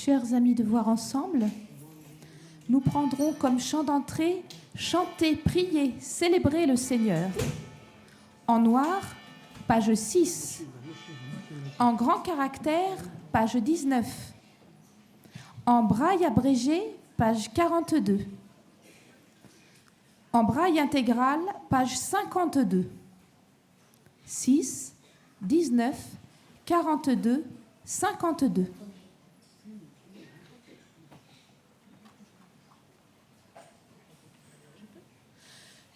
Chers amis de Voir Ensemble, nous prendrons comme chant d'entrée « Chanter, prier, célébrer le Seigneur ». En noir, page 6. En grand caractère, page 19. En braille abrégé, page 42. En braille intégral, page 52. 6, 19, 42, 52.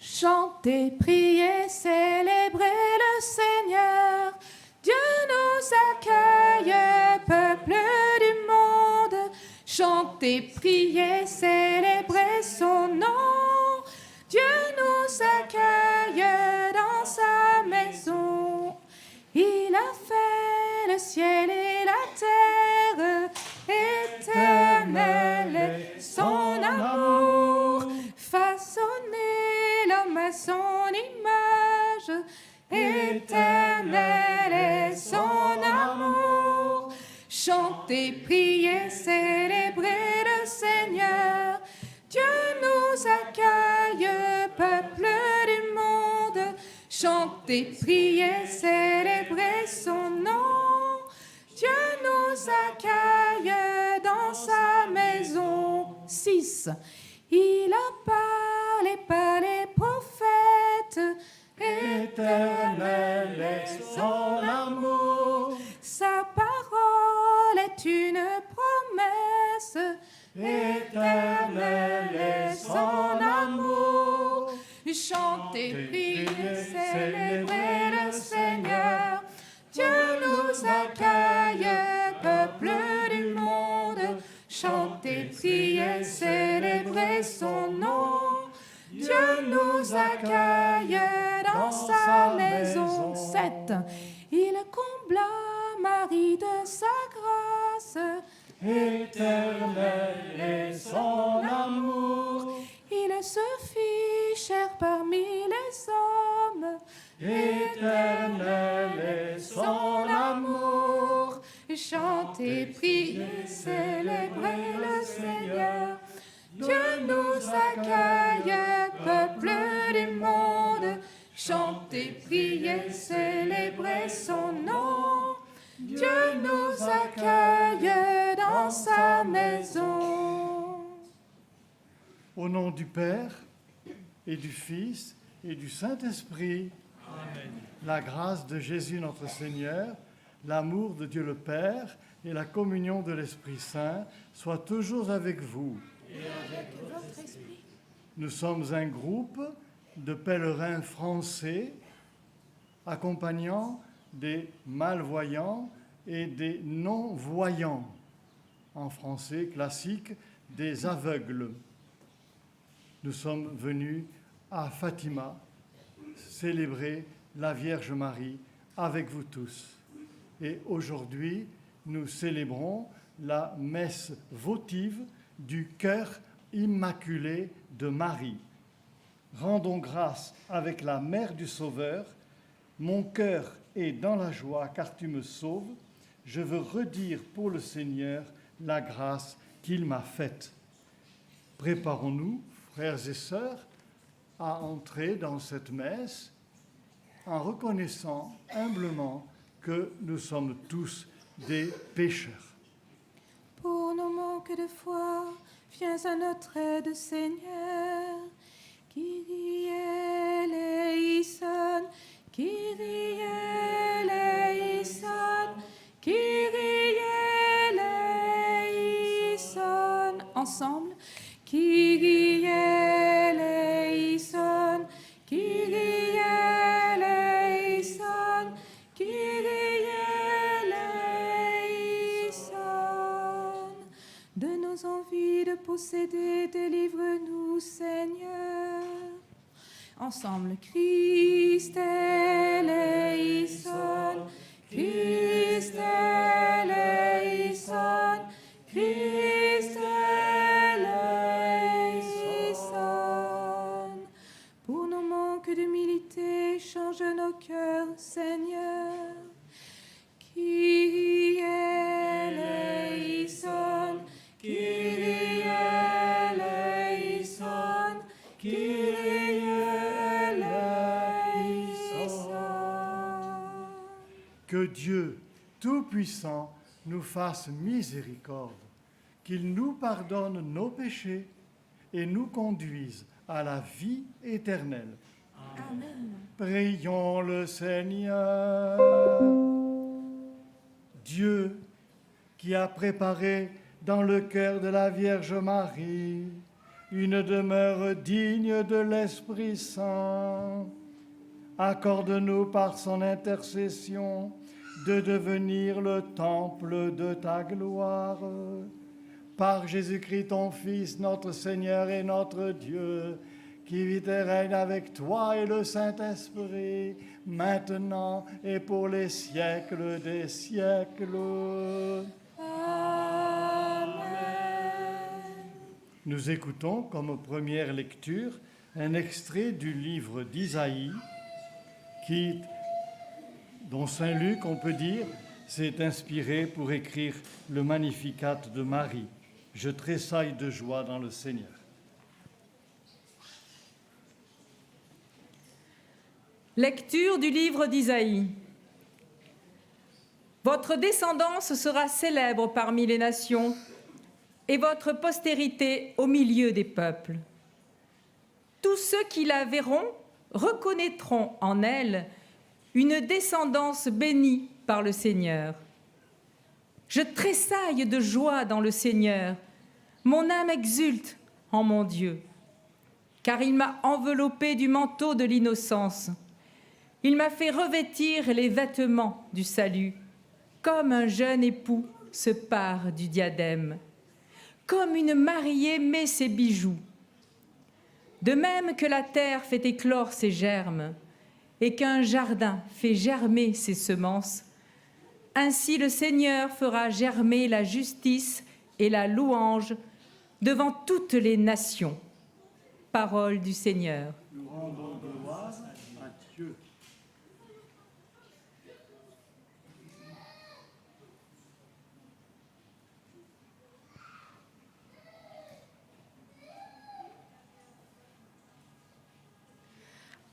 Chantez, priez, célébrez le Seigneur. Dieu nous accueille, peuple du monde. Chantez, priez, célébrez son nom. Dieu nous accueille dans sa maison. Il a fait le ciel et la terre. Éternel est son amour. Façonné l'homme à son image. Éternel est son amour. Chantez, priez, célébrez le Seigneur. Dieu nous accueille, peuple du monde. Chantez, priez, célébrez son nom. Dieu nous accueille dans sa maison. 6. Il a parlé par les prophètes. Éternel est son amour. Sa parole est une promesse. Éternel est son amour. Chantez, priez, célébrez le Seigneur. Dieu nous accueille, peuple du monde. Chantez, priez, célébrez son nom. Dieu nous accueille dans sa maison. 7. Il combla Marie de sa grâce. Éternel est son amour. Il se fit chair parmi les hommes. Éternel est son amour. Chantez, priez, célébrez le Seigneur. Dieu nous accueille, peuple du monde. Chantez, priez, célébrez son nom. Dieu nous accueille dans sa maison. Au nom du Père et du Fils et du Saint-Esprit, amen. La grâce de Jésus notre Seigneur, l'amour de Dieu le Père et la communion de l'Esprit Saint soient toujours avec vous. Et avec votre esprit. Nous sommes un groupe de pèlerins français accompagnant des malvoyants et des non-voyants, en français classique, des aveugles. Nous sommes venus à Fatima célébrer la Vierge Marie avec vous tous. Et aujourd'hui, nous célébrons la messe votive du cœur immaculé de Marie. Rendons grâce avec la Mère du Sauveur. Mon cœur est dans la joie car tu me sauves. Je veux redire pour le Seigneur la grâce qu'il m'a faite. Préparons-nous, frères et sœurs, à entrer dans cette messe en reconnaissant humblement que nous sommes tous des pécheurs. Pour nos manques de foi, viens à notre aide, Seigneur. Kyrie eleison, Kyrie eleison, Kyrie eleison. Ensemble, Kyrie eleison, Kyrie eleison, Kyrie eleison. De nos envies de posséder, délivre-nous, Seigneur. Ensemble, Christ eleison, Christ eleison, Christ eleison. Pour nos manques d'humilité, change nos cœurs, Seigneur. Kyrie eleison, Tout-Puissant nous fasse miséricorde, qu'il nous pardonne nos péchés et nous conduise à la vie éternelle. Amen. Prions le Seigneur. Dieu, qui a préparé dans le cœur de la Vierge Marie une demeure digne de l'Esprit Saint, accorde-nous par son intercession de devenir le temple de ta gloire. Par Jésus-Christ, ton Fils, notre Seigneur et notre Dieu, qui vit et règne avec toi et le Saint-Esprit, maintenant et pour les siècles des siècles. Amen. Nous écoutons comme première lecture un extrait du livre d'Isaïe, dont Saint Luc, on peut dire, s'est inspiré pour écrire le Magnificat de Marie. Je tressaille de joie dans le Seigneur. Lecture du livre d'Isaïe. Votre descendance sera célèbre parmi les nations et votre postérité au milieu des peuples. Tous ceux qui la verront reconnaîtront en elle une descendance bénie par le Seigneur. Je tressaille de joie dans le Seigneur, mon âme exulte en mon Dieu, car il m'a enveloppée du manteau de l'innocence. Il m'a fait revêtir les vêtements du salut, comme un jeune époux se pare du diadème, comme une mariée met ses bijoux. De même que la terre fait éclore ses germes et qu'un jardin fait germer ses semences, ainsi le Seigneur fera germer la justice et la louange devant toutes les nations. Parole du Seigneur. Nous rendons gloire à Dieu.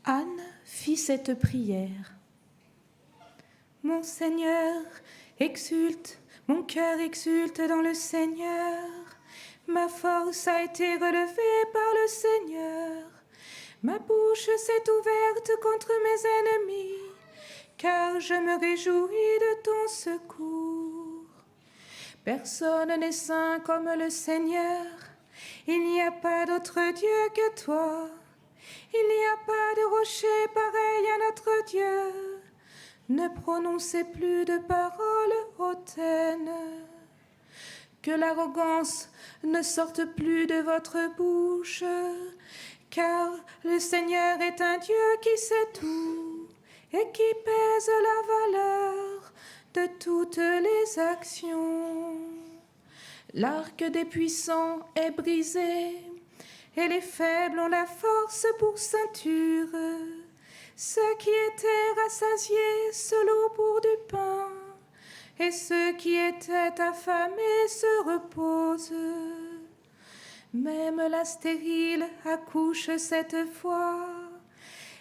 Anne fit cette prière. Mon Seigneur exulte, mon cœur exulte dans le Seigneur. Ma force a été relevée par le Seigneur. Ma bouche s'est ouverte contre mes ennemis, car je me réjouis de ton secours. Personne n'est saint comme le Seigneur. Il n'y a pas d'autre Dieu que toi. Il n'y a pas de rocher pareil à notre Dieu. Ne prononcez plus de paroles hautaines. Que l'arrogance ne sorte plus de votre bouche, car le Seigneur est un Dieu qui sait tout et qui pèse la valeur de toutes les actions. L'arc des puissants est brisé, et les faibles ont la force pour ceinture. Ceux qui étaient rassasiés se louent pour du pain, et ceux qui étaient affamés se reposent. Même la stérile accouche cette fois,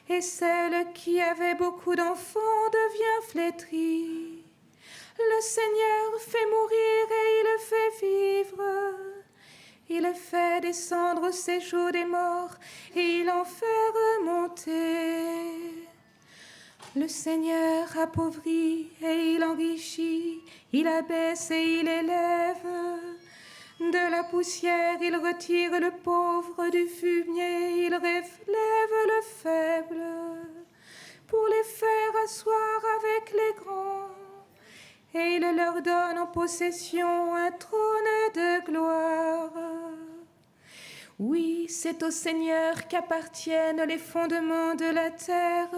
et celle qui avait beaucoup d'enfants devient flétrie. Le Seigneur fait mourir et il fait vivre. Il fait descendre au séjour des morts et il en fait remonter. Le Seigneur appauvrit et il enrichit, il abaisse et il élève. De la poussière, il retire le pauvre du fumier, il relève le faible, pour les faire asseoir avec les grands. Et il leur donne en possession un trône de gloire. Oui, c'est au Seigneur qu'appartiennent les fondements de la terre,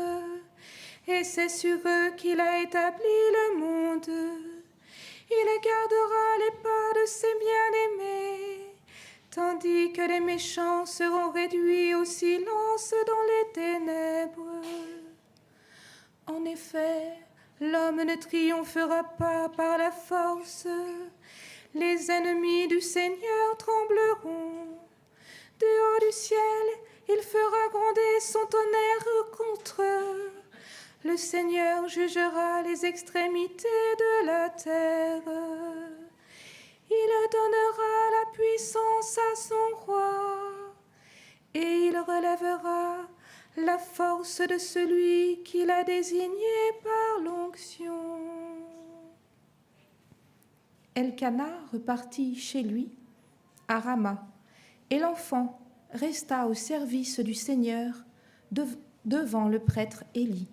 et c'est sur eux qu'il a établi le monde. Il gardera les pas de ses bien-aimés, tandis que les méchants seront réduits au silence dans les ténèbres. En effet, l'homme ne triomphera pas par la force. Les ennemis du Seigneur trembleront. Du haut du ciel, il fera gronder son tonnerre contre eux. Le Seigneur jugera les extrémités de la la force de celui qui l'a désigné par l'onction. Elkana repartit chez lui, à Rama, et l'enfant resta au service du Seigneur devant le prêtre Élie.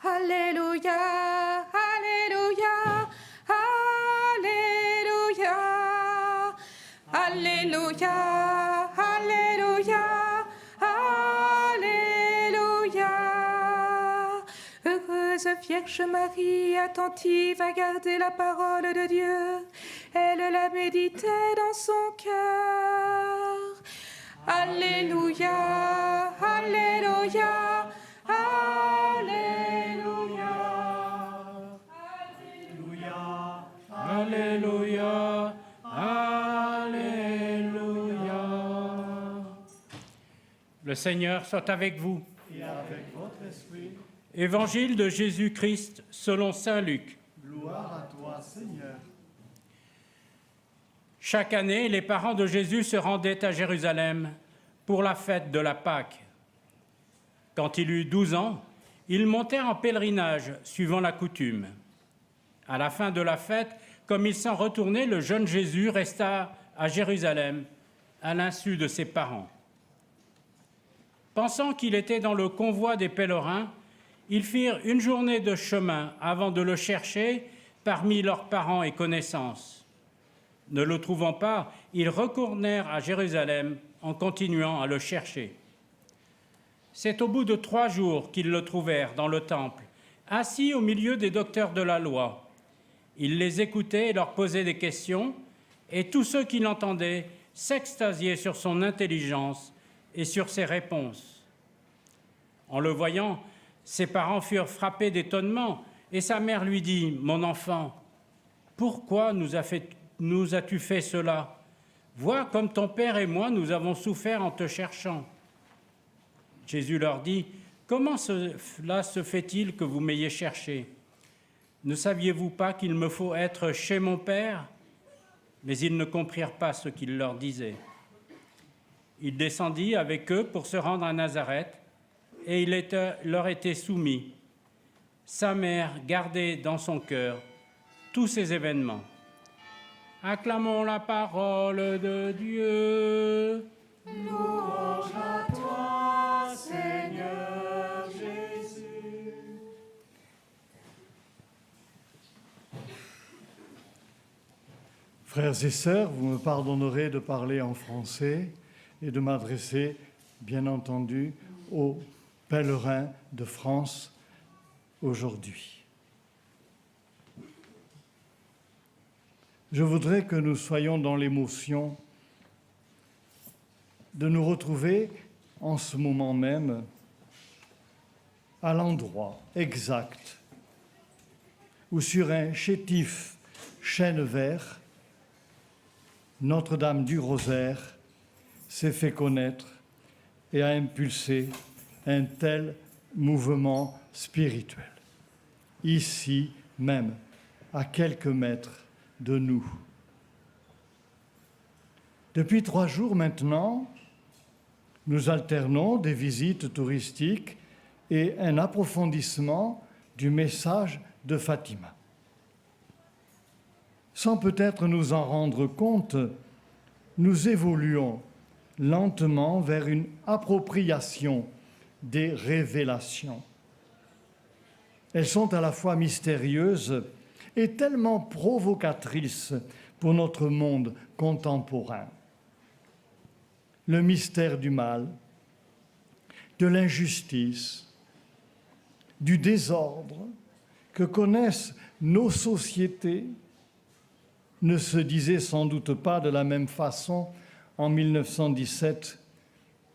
Alléluia, Alléluia, Alléluia, Alléluia, Alléluia, Alléluia. Heureuse Vierge Marie, attentive à garder la parole de Dieu, elle la méditait dans son cœur. Alléluia, Alléluia, Alléluia. Alléluia, Alléluia. Le Seigneur soit avec vous. Et avec votre esprit, Évangile de Jésus-Christ selon saint Luc. gloire à toi, Seigneur. Chaque année, les parents de Jésus se rendaient à Jérusalem pour la fête de la Pâque. Quand il eut 12 ans, ils montèrent en pèlerinage, suivant la coutume. À la fin de la fête, comme ils s'en retournaient, le jeune Jésus resta à Jérusalem, à l'insu de ses parents. Pensant qu'il était dans le convoi des pèlerins, ils firent une journée de chemin avant de le chercher parmi leurs parents et connaissances. Ne le trouvant pas, ils retournèrent à Jérusalem en continuant à le chercher. C'est au bout de 3 jours qu'ils le trouvèrent dans le temple, assis au milieu des docteurs de la loi. Il les écoutait et leur posait des questions, et tous ceux qui l'entendaient s'extasiaient sur son intelligence et sur ses réponses. En le voyant, ses parents furent frappés d'étonnement, et sa mère lui dit « Mon enfant, pourquoi nous as-tu fait cela? Vois comme ton père et moi, nous avons souffert en te cherchant. » Jésus leur dit « Comment cela se fait-il que vous m'ayez cherché? Ne saviez-vous pas qu'il me faut être chez mon Père ?» Mais ils ne comprirent pas ce qu'il leur disait. Il descendit avec eux pour se rendre à Nazareth, et il leur était soumis. Sa mère gardait dans son cœur tous ces événements. Acclamons la parole de Dieu. Louange à toi, Seigneur Jésus. Frères et sœurs, vous me pardonnerez de parler en français et de m'adresser, bien entendu, aux pèlerins de France aujourd'hui. Je voudrais que nous soyons dans l'émotion de nous retrouver en ce moment même à l'endroit exact où sur un chétif chêne vert, Notre-Dame du Rosaire s'est fait connaître et a impulsé un tel mouvement spirituel, ici même, à quelques mètres de nous. Depuis 3 jours maintenant, nous alternons des visites touristiques et un approfondissement du message de Fatima. Sans peut-être nous en rendre compte, nous évoluons lentement vers une appropriation des révélations. Elles sont à la fois mystérieuses et tellement provocatrices pour notre monde contemporain. Le mystère du mal, de l'injustice, du désordre que connaissent nos sociétés ne se disait sans doute pas de la même façon en 1917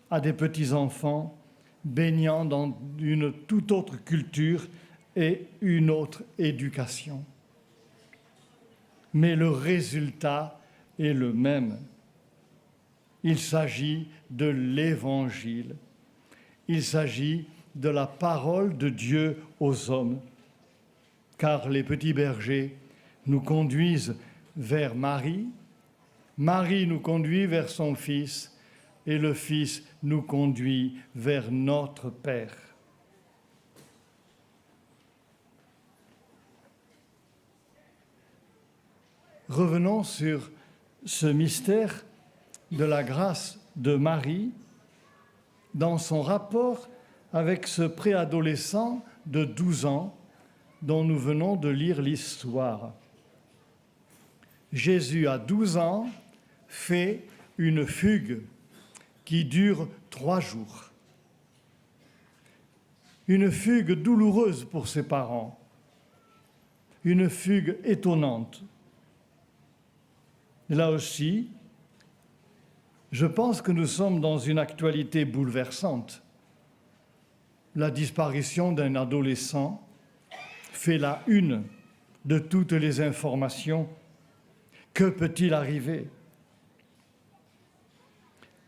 à des petits-enfants baignant dans une toute autre culture et une autre éducation. Mais le résultat est le même. Il s'agit de l'Évangile. Il s'agit de la parole de Dieu aux hommes. Car les petits bergers nous conduisent vers Marie, Marie nous conduit vers son Fils, et le Fils nous conduit vers notre Père. Revenons sur ce mystère de la grâce de Marie dans son rapport avec ce préadolescent de 12 ans dont nous venons de lire l'histoire. Jésus, à 12 ans, fait une fugue qui dure 3 jours. Une fugue douloureuse pour ses parents, une fugue étonnante. Là aussi, je pense que nous sommes dans une actualité bouleversante. La disparition d'un adolescent fait la une de toutes les informations. Que peut-il arriver?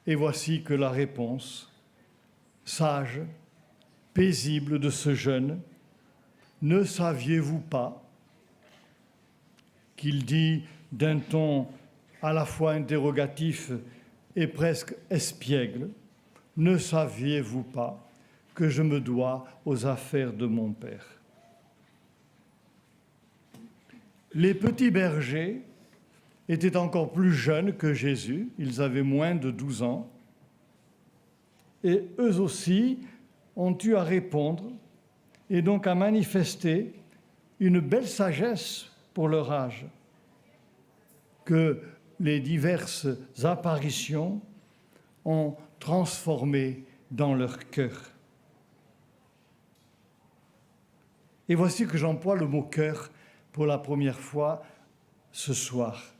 Et voici que la réponse, sage, paisible de ce jeune, ne saviez-vous pas, qu'il dit d'un ton à la fois interrogatif et presque espiègle, ne saviez-vous pas que je me dois aux affaires de mon Père? Les petits bergers étaient encore plus jeunes que Jésus, ils avaient moins de 12 ans, et eux aussi ont eu à répondre et donc à manifester une belle sagesse pour leur âge, que les diverses apparitions ont transformé dans leur cœur. Et voici que j'emploie le mot cœur pour la première fois ce soir.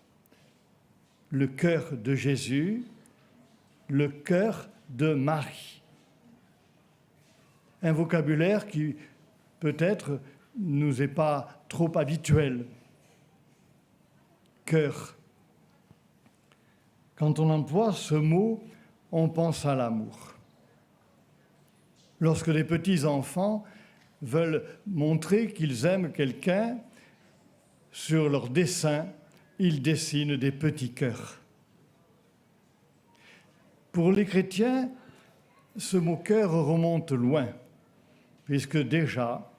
Le cœur de Jésus, le cœur de Marie. Un vocabulaire qui peut-être nous est pas trop habituel. Cœur. Quand on emploie ce mot, on pense à l'amour. Lorsque les petits enfants veulent montrer qu'ils aiment quelqu'un, sur leur dessin, ils dessinent des petits cœurs. Pour les chrétiens, ce mot cœur remonte loin, puisque déjà,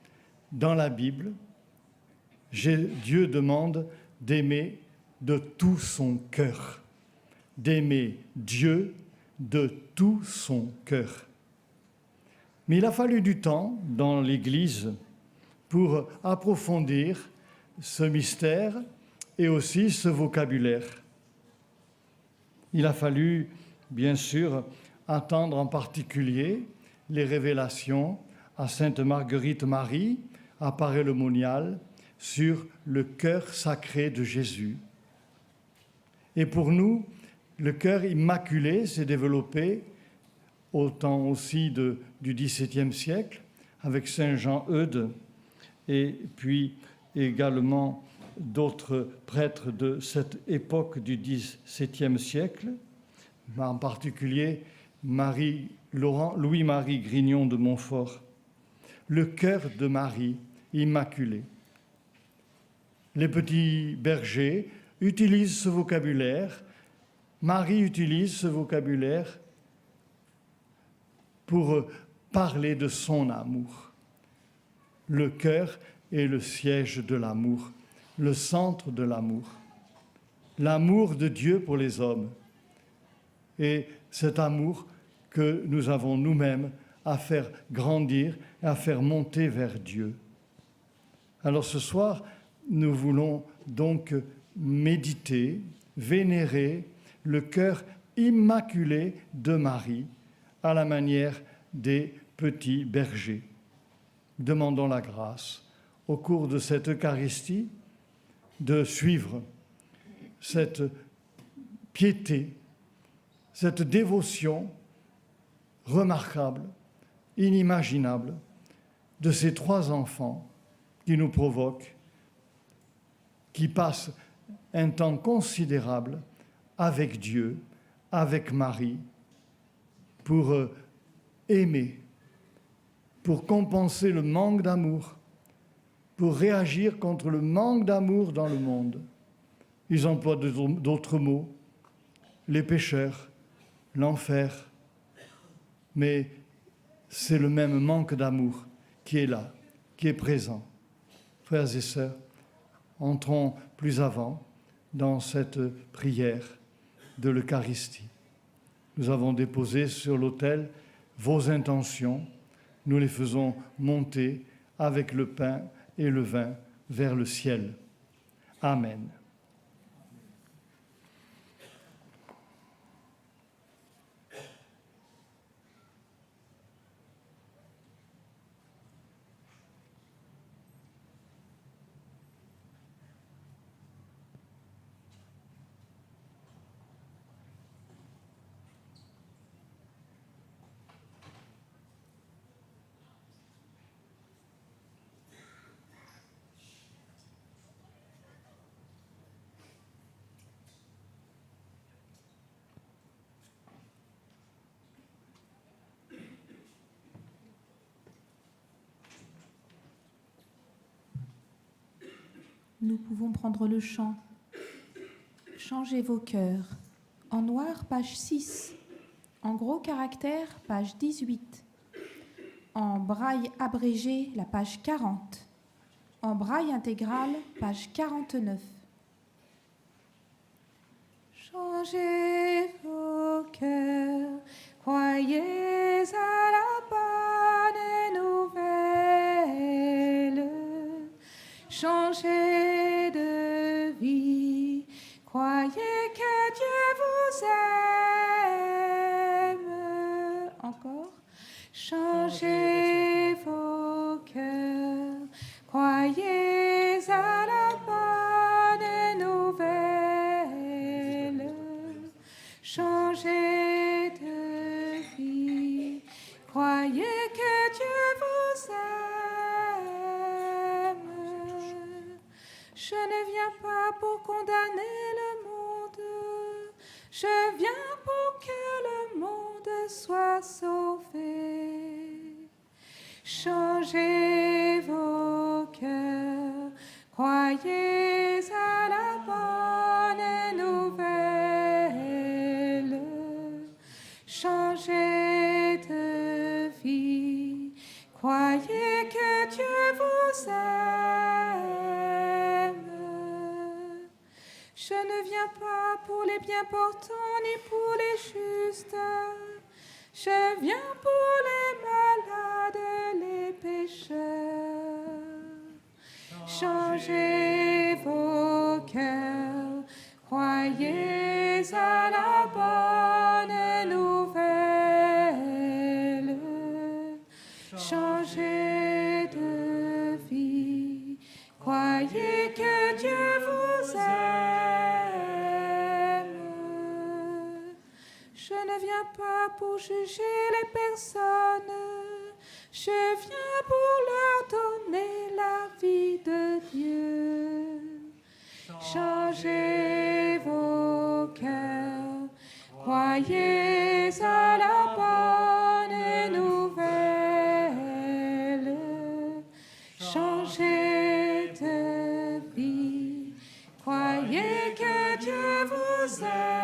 dans la Bible, Dieu demande d'aimer de tout son cœur, d'aimer Dieu de tout son cœur. Mais il a fallu du temps dans l'Église pour approfondir ce mystère et aussi ce vocabulaire. Il a fallu, bien sûr, attendre en particulier les révélations à Sainte Marguerite Marie, à Paray-le-Monial, sur le cœur sacré de Jésus. Et pour nous, le cœur immaculé s'est développé au temps aussi du XVIIe siècle, avec Saint Jean Eudes, et puis également d'autres prêtres de cette époque du XVIIe siècle, en particulier Louis-Marie Grignon de Montfort. Le cœur de Marie immaculée. Les petits bergers utilisent ce vocabulaire, Marie utilise ce vocabulaire pour parler de son amour. Le cœur est le siège de l'amour, le centre de l'amour. L'amour de Dieu pour les hommes. Et cet amour que nous avons nous-mêmes à faire grandir, à faire monter vers Dieu. Alors ce soir, nous voulons donc méditer, vénérer le cœur immaculé de Marie à la manière des petits bergers. Demandons la grâce, au cours de cette Eucharistie, de suivre cette piété, cette dévotion remarquable, inimaginable de ces 3 enfants qui nous provoquent, qui passent un temps considérable avec Dieu, avec Marie, pour aimer, pour compenser le manque d'amour, pour réagir contre le manque d'amour dans le monde, Ils emploient d'autres mots, les pécheurs, l'enfer, mais c'est le même manque d'amour qui est là, qui est présent. Frères et sœurs, entrons plus avant dans cette prière de l'Eucharistie. Nous avons déposé sur l'autel vos intentions, nous les faisons monter avec le pain et le vin vers le ciel. Amen. Nous pouvons prendre le chant. Changez vos cœurs. En noir, page 6. En gros caractères, page 18. En braille abrégé, la page 40. En braille intégral, page 49. Changez vos cœurs, croyez à la bonne nouvelle. Changez de vie, croyez que Dieu vous aime. Encore. Changez vos cœurs, croyez à la bonne nouvelle. Changez de vie, croyez que Dieu vous aime. Je ne viens pas pour condamner le monde, je viens pour que le monde soit sauvé. Changez vos cœurs, croyez à la bonne nouvelle. Changez de vie, croyez que Dieu vous aime. Je ne viens pas pour les bien portants ni pour les justes. Je viens pour les malades, les pécheurs. Changez vos cœurs, croyez à la bonne nouvelle. Changez de vie, croyez que Dieu vous aime. Je ne viens pas pour juger les personnes, je viens pour leur donner la vie de Dieu. Changez vos cœurs, croyez à la bonne nouvelle. Changez de vie, croyez que Dieu vous aime.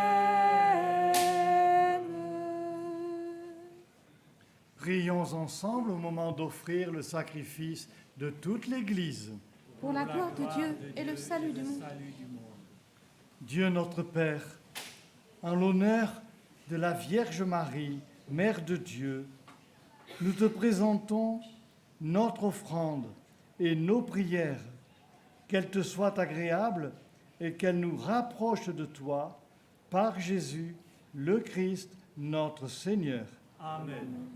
Prions ensemble au moment d'offrir le sacrifice de toute l'Église. Pour la gloire de Dieu et le salut du monde. Dieu notre Père, en l'honneur de la Vierge Marie, Mère de Dieu, nous te présentons notre offrande et nos prières, qu'elles te soient agréables et qu'elles nous rapprochent de toi, par Jésus, le Christ, notre Seigneur. Amen.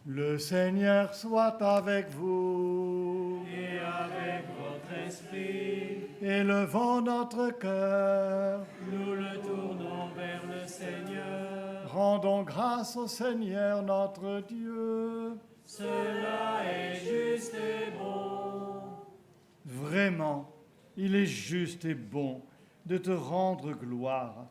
Le Seigneur soit avec vous. Et avec votre esprit, Élevons notre cœur. nous le tournons vers le Seigneur. Rendons grâce au Seigneur notre Dieu. Cela est juste et bon. Vraiment, il est juste et bon de te rendre gloire,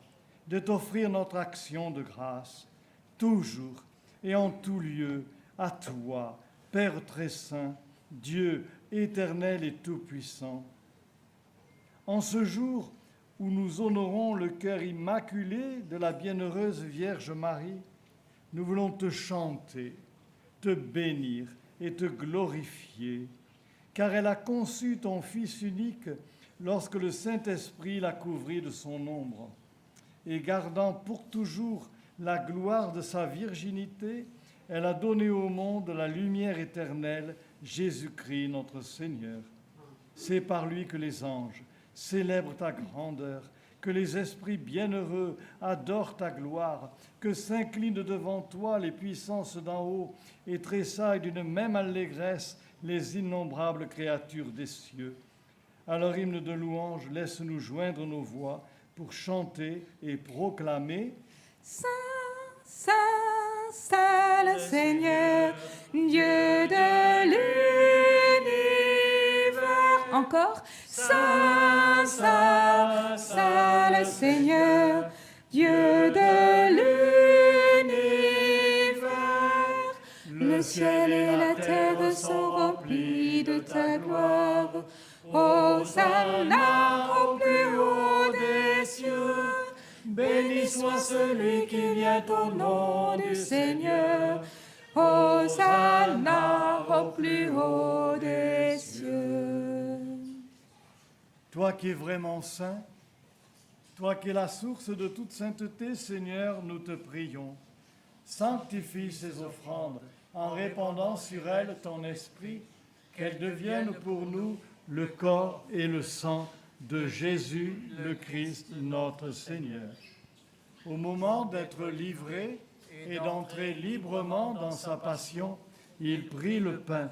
de t'offrir notre action de grâce, toujours et en tout lieu, à toi, Père très saint, Dieu éternel et tout-puissant. En ce jour où nous honorons le cœur immaculé de la bienheureuse Vierge Marie, nous voulons te chanter, te bénir et te glorifier, car elle a conçu ton Fils unique lorsque le Saint-Esprit l'a couvri de son ombre. Et gardant pour toujours la gloire de sa virginité, elle a donné au monde la lumière éternelle, Jésus-Christ notre Seigneur. C'est par lui que les anges célèbrent ta grandeur, que les esprits bienheureux adorent ta gloire, que s'inclinent devant toi les puissances d'en haut et tressaillent d'une même allégresse les innombrables créatures des cieux. À leur hymne de louange, laisse-nous joindre nos voix pour chanter et proclamer « Saint, Saint, Saint le Seigneur, Dieu de l'univers. » Encore. Saint, Saint, Saint le Seigneur, Dieu de l'univers. Le ciel et la terre sont remplis de ta gloire. Hosanna au plus haut des cieux. Béni soit celui qui vient au nom du Seigneur. Hosanna au plus haut des cieux. Toi qui es vraiment saint, toi qui es la source de toute sainteté, Seigneur, nous te prions. Sanctifie ces offrandes en répandant sur elles ton esprit, qu'elles deviennent pour nous le corps et le sang de Jésus le Christ, notre Seigneur. Au moment d'être livré et d'entrer librement dans sa passion, il prit le pain,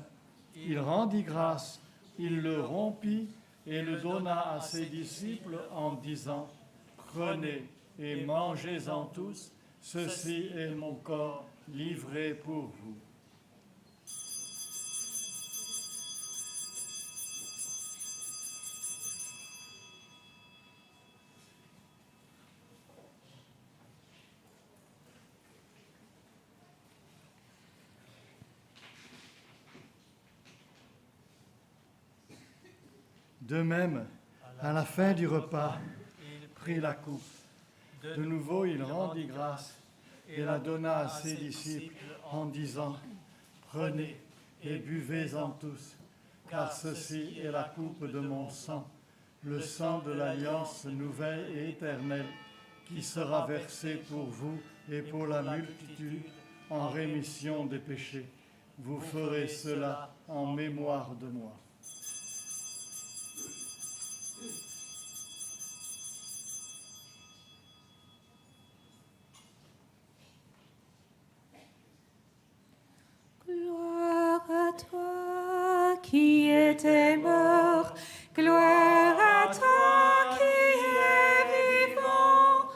il rendit grâce, il le rompit et le donna à ses disciples en disant « Prenez et mangez-en tous, ceci est mon corps livré pour vous. » De même, à la fin du repas, il prit la coupe. De nouveau, il rendit grâce et la donna à ses disciples en disant « Prenez et buvez-en tous, car ceci est la coupe de mon sang, le sang de l'alliance nouvelle et éternelle, qui sera versé pour vous et pour la multitude en rémission des péchés. Vous ferez cela en mémoire de moi. » Gloire à toi qui étais mort, gloire à toi qui es vivant,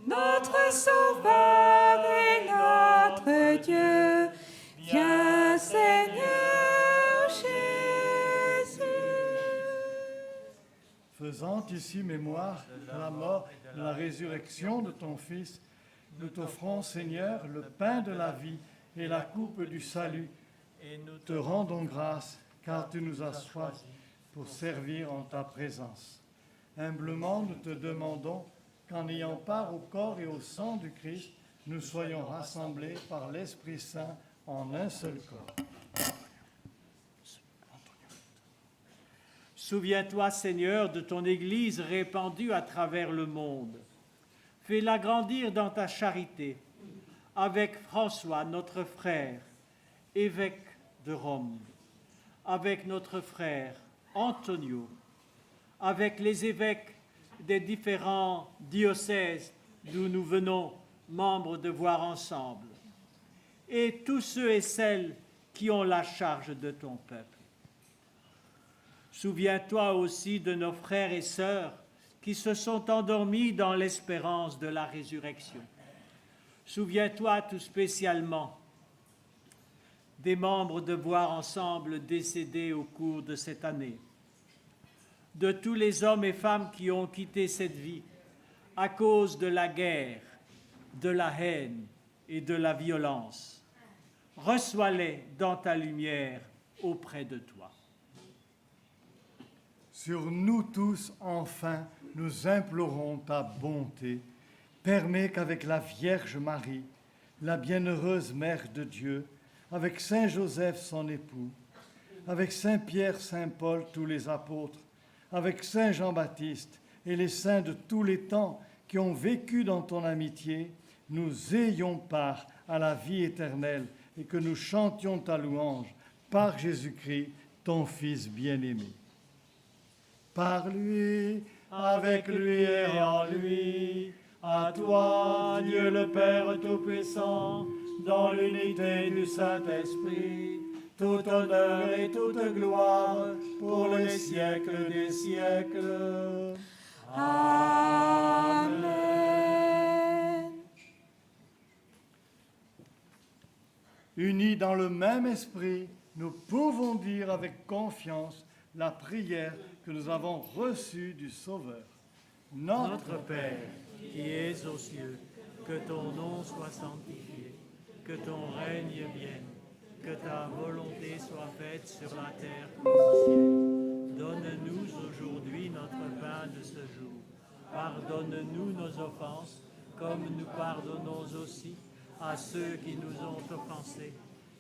notre Sauveur et notre Dieu. Viens Seigneur Jésus. Faisant ici mémoire de la mort et de la résurrection de ton Fils, nous t'offrons, Seigneur, le pain de la vie et la coupe du salut, et nous te rendons grâce, car tu nous as choisis pour servir en ta présence. Humblement, nous te demandons qu'en ayant part au corps et au sang du Christ, nous soyons rassemblés par l'Esprit Saint en un seul corps. Souviens-toi, Seigneur, de ton Église répandue à travers le monde. Fais-la grandir dans ta charité, avec François, notre frère, évêque de Rome, avec notre frère Antonio, avec les évêques des différents diocèses d'où nous venons, membres de Voir Ensemble, et tous ceux et celles qui ont la charge de ton peuple. Souviens-toi aussi de nos frères et sœurs qui se sont endormis dans l'espérance de la résurrection. Souviens-toi tout spécialement des membres de Voir Ensemble décédés au cours de cette année, de tous les hommes et femmes qui ont quitté cette vie à cause de la guerre, de la haine et de la violence. Reçois-les dans ta lumière auprès de toi. Sur nous tous, enfin, nous implorons ta bonté. Permets qu'avec la Vierge Marie, la bienheureuse Mère de Dieu, avec Saint Joseph son époux, avec Saint Pierre, Saint Paul, tous les apôtres, avec Saint Jean-Baptiste et les saints de tous les temps qui ont vécu dans ton amitié, nous ayons part à la vie éternelle et que nous chantions ta louange par Jésus-Christ, ton Fils bien-aimé. Par lui, avec lui et en lui, à toi, Dieu le Père Tout-Puissant, dans l'unité du Saint-Esprit, tout honneur et toute gloire pour les siècles des siècles. Amen. Unis dans le même esprit, nous pouvons dire avec confiance la prière que nous avons reçue du Sauveur. Notre Père, qui es aux cieux, que ton nom soit sanctifié, que ton règne vienne, que ta volonté soit faite sur la terre comme au ciel. Donne-nous aujourd'hui notre pain de ce jour. Pardonne-nous nos offenses, comme nous pardonnons aussi à ceux qui nous ont offensés.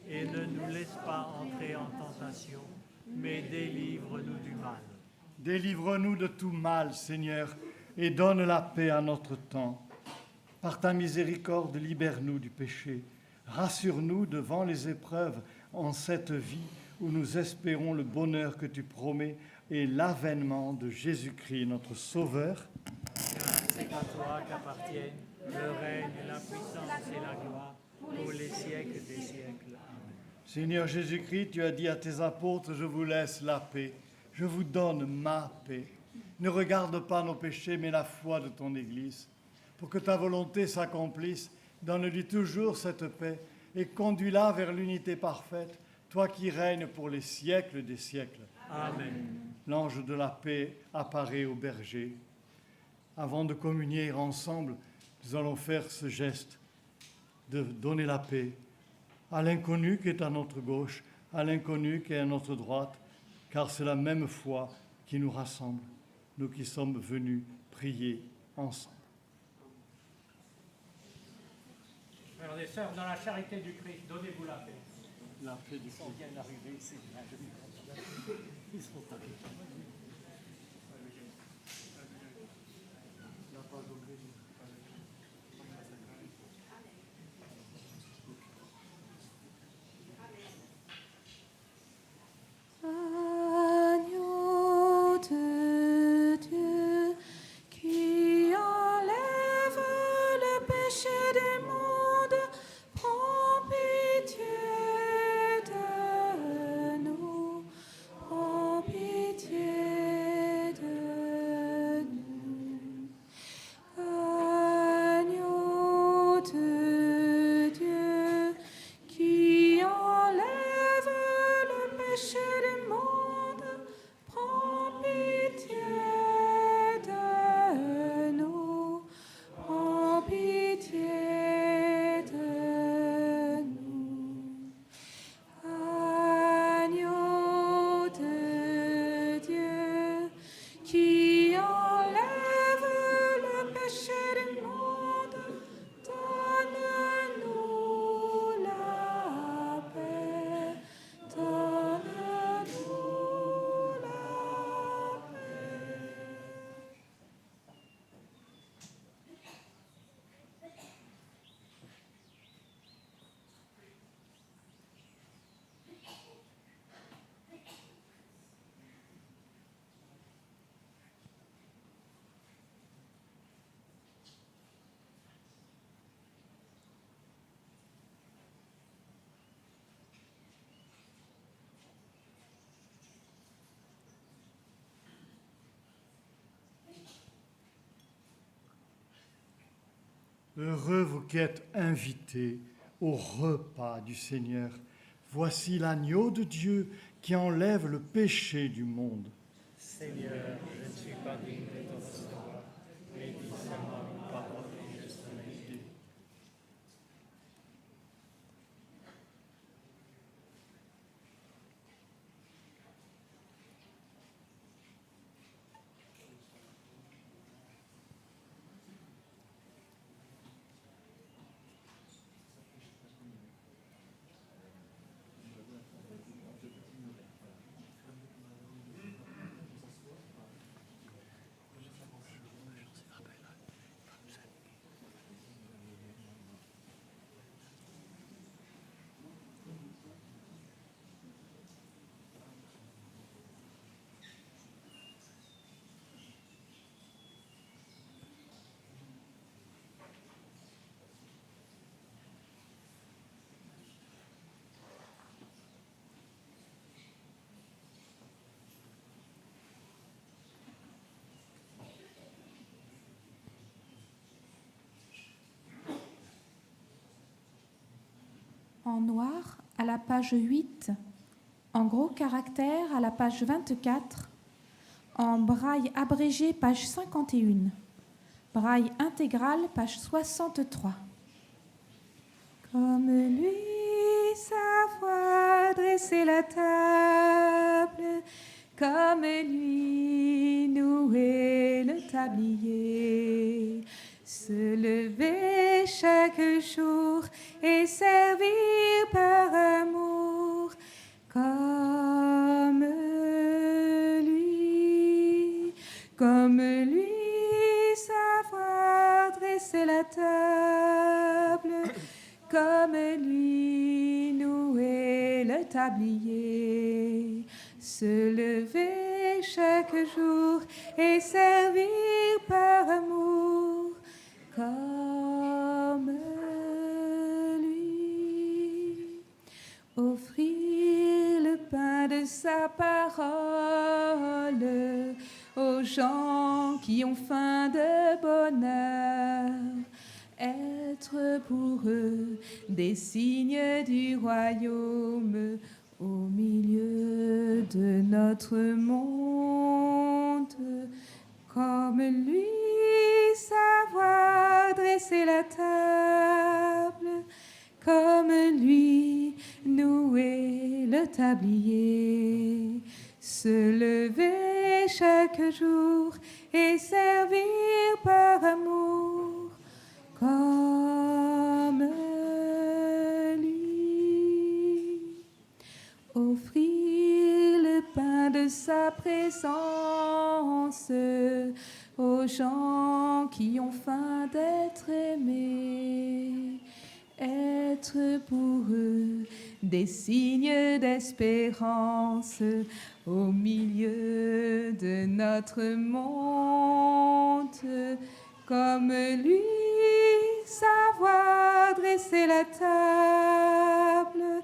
Et ne nous laisse pas entrer en tentation, mais délivre-nous du mal. Délivre-nous de tout mal, Seigneur, et donne la paix à notre temps. Par ta miséricorde, libère-nous du péché. Rassure-nous devant les épreuves en cette vie où nous espérons le bonheur que tu promets et l'avènement de Jésus-Christ, notre Sauveur. Car c'est à toi qu'appartiennent le règne, la puissance et la gloire pour les siècles des siècles. Amen. Seigneur Jésus-Christ, tu as dit à tes apôtres, je vous laisse la paix, je vous donne ma paix. Ne regarde pas nos péchés, mais la foi de ton Église. Pour que ta volonté s'accomplisse, donne-lui toujours cette paix et conduis-la vers l'unité parfaite, toi qui règnes pour les siècles des siècles. Amen. L'ange de la paix apparaît au berger. Avant de communier ensemble, nous allons faire ce geste de donner la paix à l'inconnu qui est à notre gauche, à l'inconnu qui est à notre droite, car c'est la même foi qui nous rassemble, nous qui sommes venus prier ensemble. Frères et sœurs, dans la charité du Christ, donnez-vous la paix. La paix du Christ. Agneau de Dieu qui enlève le péché du monde, prends pitié de nous, prends pitié de nous. Agneau de Dieu qui enlève le péché du monde, prends pitié de nous, prends pitié de nous. Agneau de Dieu qui enlève le péché du monde, donne-nous la paix, donne-nous la paix. Heureux vous qui êtes invités au repas du Seigneur. Voici l'agneau de Dieu qui enlève le péché du monde. Seigneur, je ne suis pas digne de te recevoir, mais dis seulement une parole et je serai guéri. en noir à la page 8, en gros caractères à la page 24, en braille abrégé page 51, braille intégral page 63. Comme lui, savoir dresser la table, comme lui, nouer le tablier, se lever chaque jour et servir par amour, comme lui, savoir dresser la table, comme lui, nouer le tablier, se lever chaque jour et servir par amour, comme lui. Offrir le pain de sa parole aux gens qui ont faim de bonheur, être pour eux des signes du royaume au milieu de notre monde, comme lui, savoir dresser la table, comme lui, nouer le tablier, se lever chaque jour et servir par amour, comme lui. Offrir le pain de sa présence aux gens qui ont faim d'être aimés, être pour eux des signes d'espérance au milieu de notre monde, comme lui, savoir dresser la table,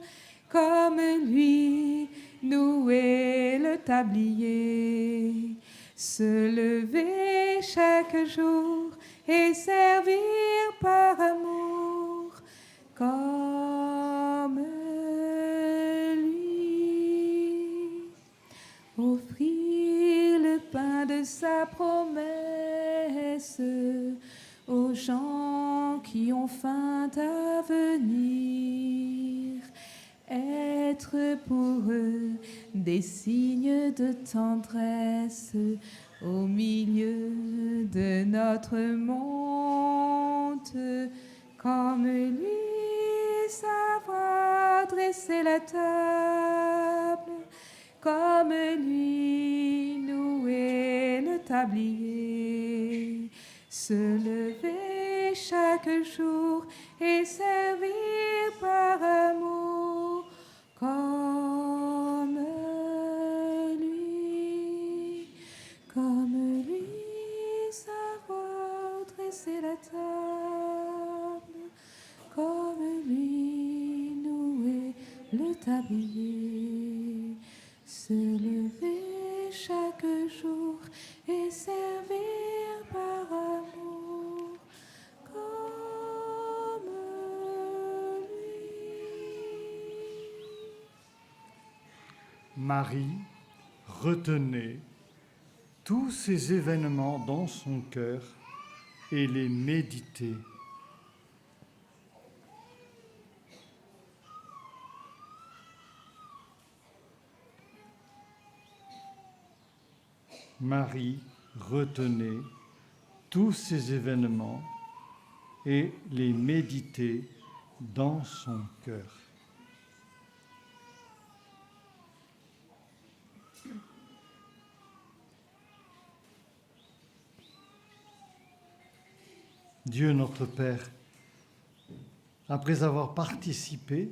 comme lui, nouer le tablier, se lever chaque jour et servir par amour, comme lui. Offrir le pain de sa promesse aux gens qui ont faim d'avenir, être pour eux des signes de tendresse au milieu de notre monde, comme lui, savoir dresser la table, comme lui, nouer le tablier, se lever chaque jour et servir par amour, comme lui, savoir dresser la table, comme lui, nouer le tablier, se lever chaque jour et servir par amour, comme lui. Marie retenait tous ces événements dans son cœur et les méditer. Marie retenait tous ces événements et les méditer dans son cœur. Dieu notre Père, après avoir participé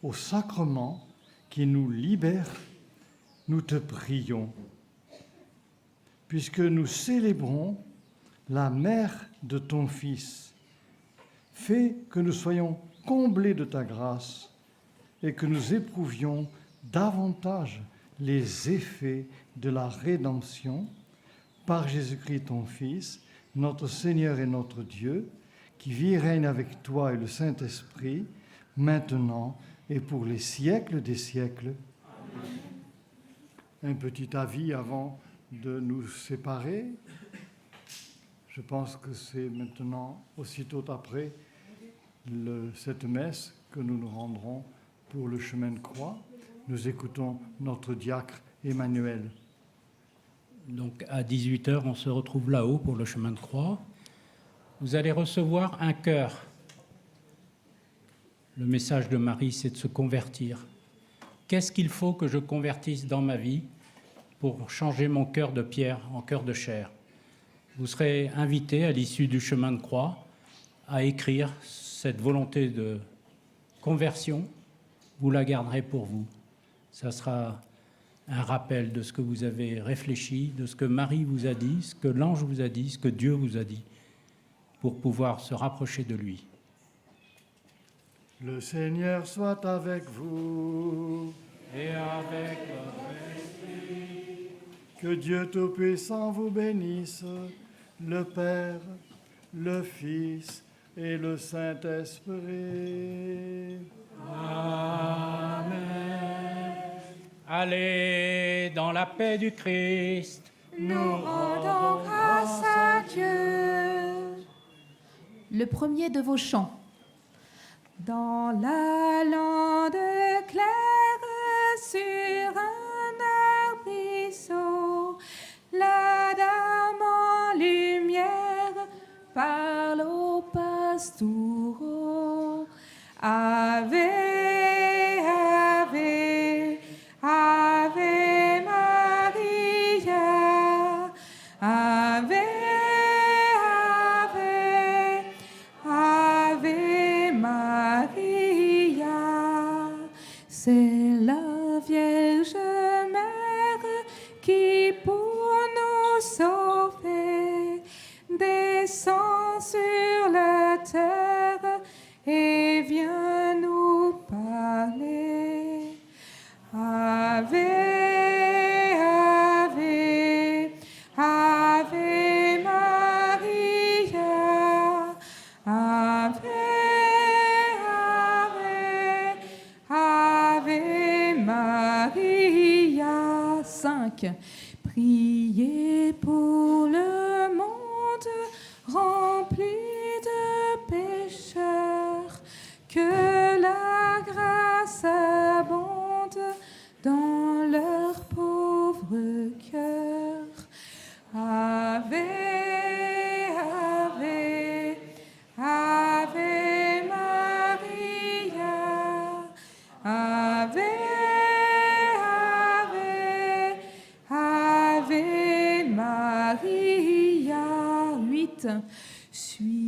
au sacrement qui nous libère, nous te prions, puisque nous célébrons la mère de ton Fils, fais que nous soyons comblés de ta grâce et que nous éprouvions davantage les effets de la rédemption par Jésus-Christ ton Fils, notre Seigneur et notre Dieu, qui vit et règne avec toi et le Saint-Esprit, maintenant et pour les siècles des siècles. Un petit avis avant de nous séparer. Je pense que c'est maintenant, aussitôt après cette messe, que nous nous rendrons pour le chemin de croix. Nous écoutons notre diacre Emmanuel. Donc à 18h, on se retrouve là-haut pour le chemin de croix. Vous allez recevoir un cœur. Le message de Marie, c'est de se convertir. Qu'est-ce qu'il faut que je convertisse dans ma vie pour changer mon cœur de pierre en cœur de chair? Vous serez invité à l'issue du chemin de croix à écrire cette volonté de conversion. Vous la garderez pour vous. Ça sera un rappel de ce que vous avez réfléchi, de ce que Marie vous a dit, ce que l'ange vous a dit, ce que Dieu vous a dit, pour pouvoir se rapprocher de lui. Le Seigneur soit avec vous. Et avec votre esprit. Que Dieu Tout-Puissant vous bénisse, le Père, le Fils et le Saint-Esprit. Amen. Allez dans la paix du Christ. Nous rendons grâce à Dieu. Le premier de vos chants. Dans la lande claire, sur un arbrisseau, la dame en lumière parle aux pastoureaux. Ave, Ave, Ave Maria, Ave, Ave, Ave Maria. C'est la Vierge Mère qui pour nous sauver descend sur la terre et vient nous parler. Ave, Ave, Ave Maria, Ave, Ave, Ave Maria. 5. Priez pour le monde rempli de pécheurs, que la grâce abonde dans leur pauvre cœur. Ave, Ave, Ave Maria, Ave, Ave, Ave Maria. 8. Suis